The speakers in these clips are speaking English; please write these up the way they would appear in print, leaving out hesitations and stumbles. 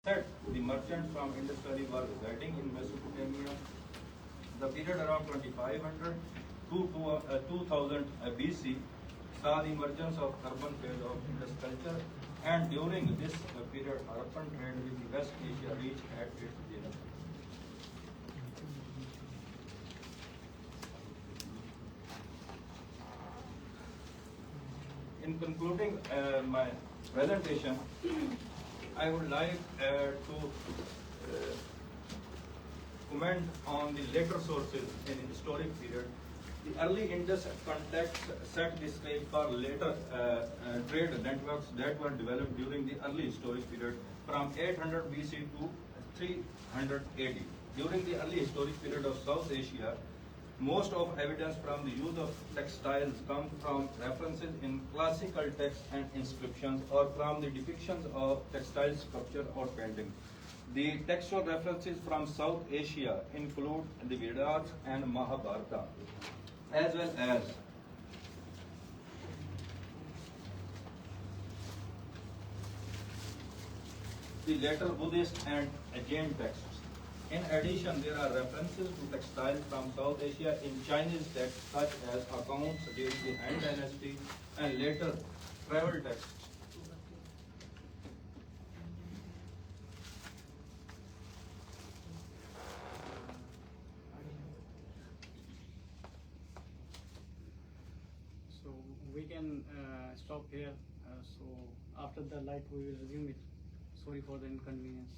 That the merchants from Indus Valley were residing in Mesopotamia. The period around 2500 to 2000 BC saw the emergence of urban phase of Indus culture, and during this period, urban trade with the West Asia reached at its zenith. In concluding my presentation, I would like to comment on the later sources in historic period. The early Indus context set the stage for later trade networks that were developed during the early historic period from 800 BC to 300 AD. During the early historic period of South Asia, most of evidence from the use of textiles come from references in classical texts and inscriptions, or from the depictions of textile sculpture or painting. The textual references from South Asia include the Vedas and Mahabharata, as well as the later Buddhist and Jain texts. In addition, there are references to textiles from South Asia in Chinese texts such as accounts during the Han Dynasty and later travel texts. So we can stop here. So after the light, we will resume it. Sorry for the inconvenience.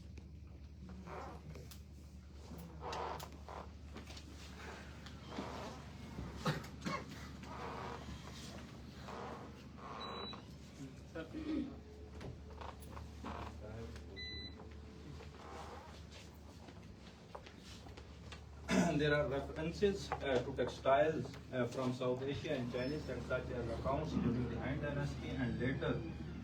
There are references to textiles from South Asia and Chinese texts such as accounts during the Han Dynasty and later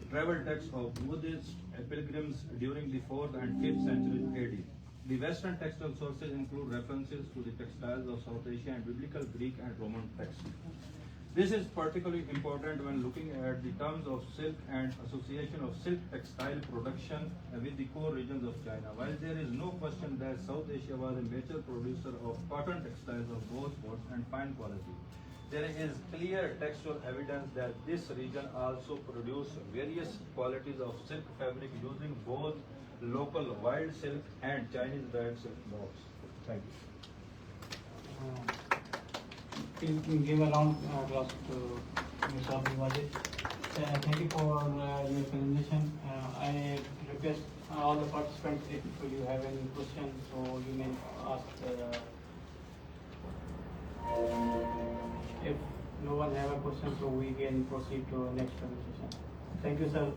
travel texts of Buddhist pilgrims during the 4th and 5th centuries AD. The Western textual sources include references to the textiles of South Asia and biblical Greek and Roman texts. This is particularly important when looking at the terms of silk and association of silk textile production with the core regions of China. While there is no question that South Asia was a major producer of cotton textiles of both coarse and fine quality, there is clear textual evidence that this region also produced various qualities of silk fabric using both local wild silk and Chinese dyed silk blocks. Thank you. Please give a round of applause to Mr. Abdul Wajid. Thank you for your presentation. I request all the participants, if you have any questions, so you may ask. If no one have a question, so we can proceed to next presentation. Thank you, sir,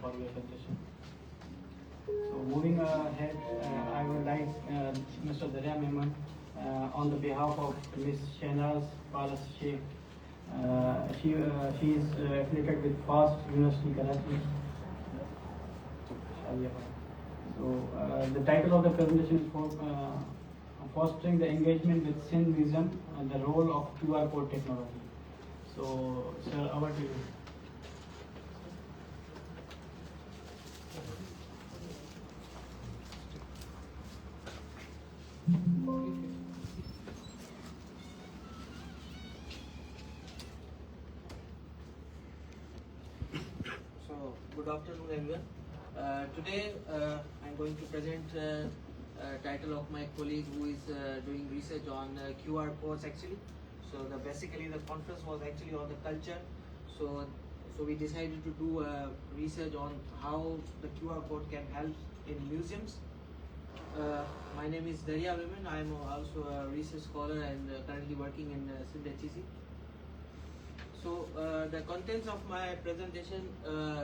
for your presentation. So moving ahead, I would like Mr. Darya Mehman, on the behalf of Ms. Shehnaz Palas Sheikh. She is affiliated with FAST University Karachi. So the title of the presentation is for fostering the engagement with Sindhism and the role of QR code technology. So, sir, over to you. So, good afternoon everyone. Today I'm going to present title of my colleague who is doing research on QR codes actually. So basically the conference was actually on the culture. So we decided to do research on how the QR code can help in museums. My name is Darya Mehman. I am also a research scholar and currently working in Sindh HEC. So the contents of my presentation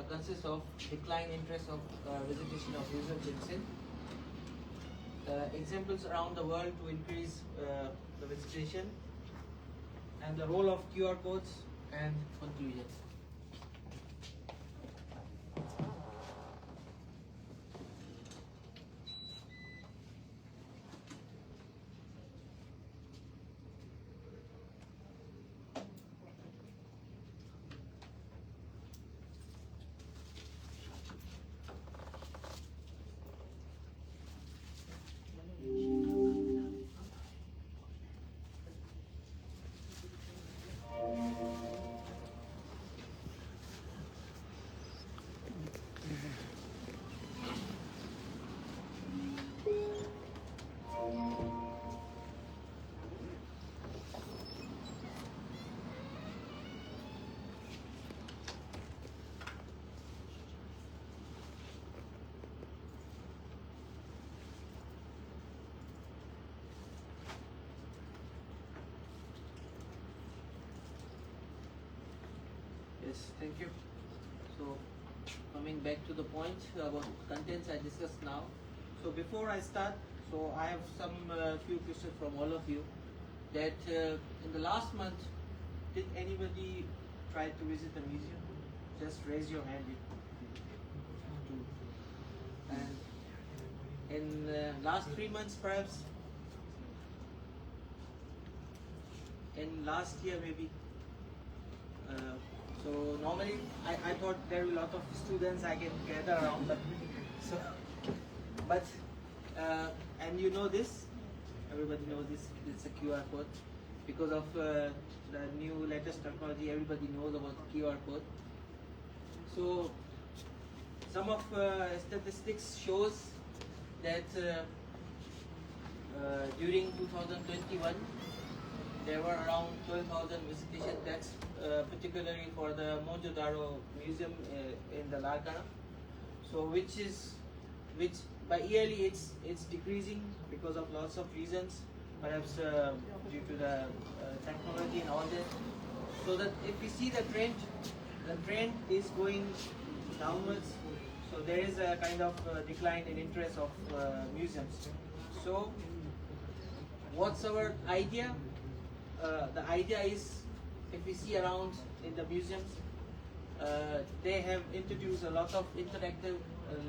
consists of decline interest of visitation of museums in Sindh, examples around the world to increase the visitation, and the role of QR codes, and conclusion. Thank you. So, coming back to the point about contents I discussed now. So before I start, so I have some few questions from all of you. That in the last month, did anybody try to visit the museum? Just raise your hand. And in last 3 months, perhaps. In last year, maybe. So normally, I thought there were a lot of students I can gather around, but and you know this, everybody knows this. It's a QR code because of the new latest technology. Everybody knows about QR code. So some of statistics shows that during 2021 there were around 12,000 visitations. That's particularly for the Mohenjo-daro Museum in the Larkana. So which by yearly it's decreasing because of lots of reasons, perhaps due to the technology and all that. So that if we see the trend is going downwards. So there is a kind of decline in interest of museums. So what's our idea? The idea is, if we see around in the museums, they have introduced a lot of interactive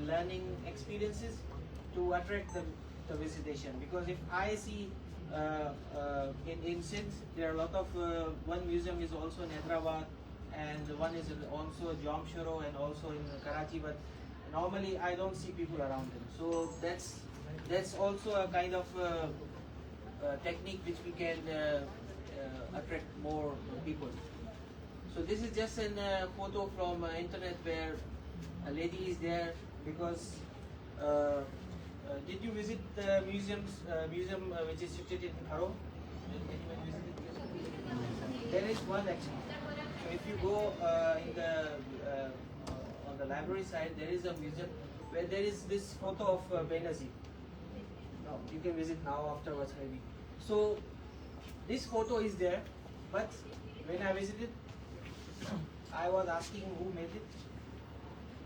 learning experiences to attract the visitation. Because if I see in Sindh, there are a lot of, one museum is also in Hyderabad, and one is also Jamshoro and also in Karachi, but normally I don't see people around them. So that's also a kind of technique which we can attract more people. So this is just a photo from internet where a lady is there because did you visit the museum which is situated in Haro? Anyone visited the museum? There is one actually. So if you go in the on the library side, there is a museum where there is this photo of Benazir. Now you can visit now afterwards maybe. So this photo is there, but when I visited, I was asking who made it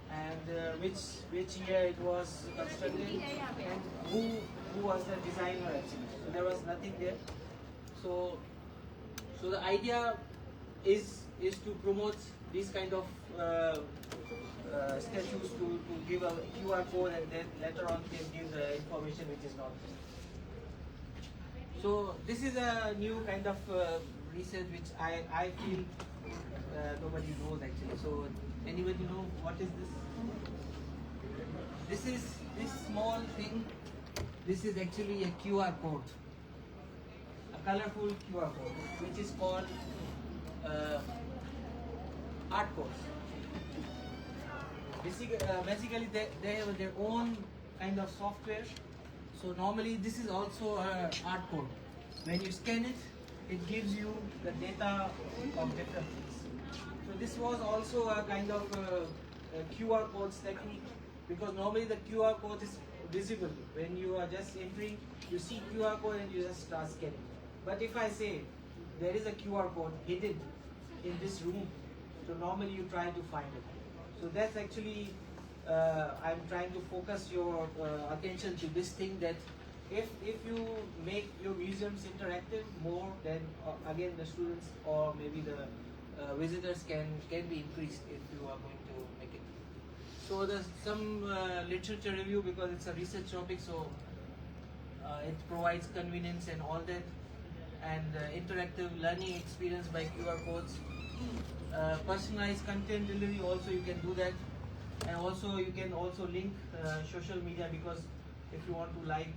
and which year it was constructed and who was the designer actually. So there was nothing there. So the idea is to promote these kind of statues to give a QR code and then later on can give the information which is not there. So this is a new kind of research which I feel nobody knows actually. So anybody know what is this? This is this small thing. This is actually a QR code, a colorful QR code, which is called art codes. Basically, they have their own kind of software. So normally this is also an art code. When you scan it, it gives you the data of different things. So this was also a kind of a QR codes technique, because normally the QR code is visible. When you are just entering, you see QR code and you just start scanning. But if I say there is a QR code hidden in this room, so normally you try to find it. So that's actually I'm trying to focus your attention to this thing, that if you make your museums interactive more, then again the students or maybe the visitors can be increased if you are going to make it. So there's some literature review, because it's a research topic, so it provides convenience and all that, and interactive learning experience by QR codes. Personalized content delivery, also you can do that, and also you can also link social media, because if you want to like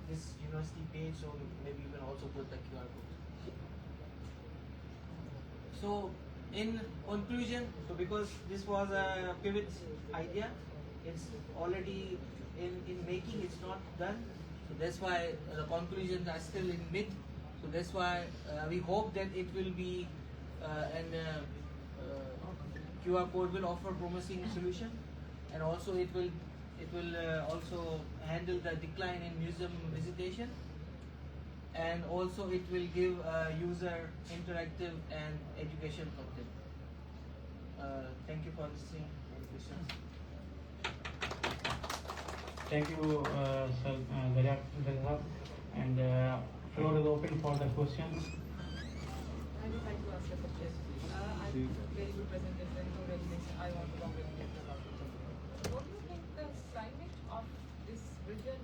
this university page, so maybe you can also put the QR code. So in conclusion, so because this was a pivot idea, it's already in making, it's not done, so that's why the conclusions are still in mid. So that's why we hope that it will be and QR code will offer promising solution, and also it will also handle the decline in museum visitation, and also it will give user interactive and education content. Thank you for listening to the questions. Thank you, Sir Darya. And floor is open for the questions. I would like to ask a question. I think very good presentation. Congratulations. I want to congratulate the What do you think the climate of this region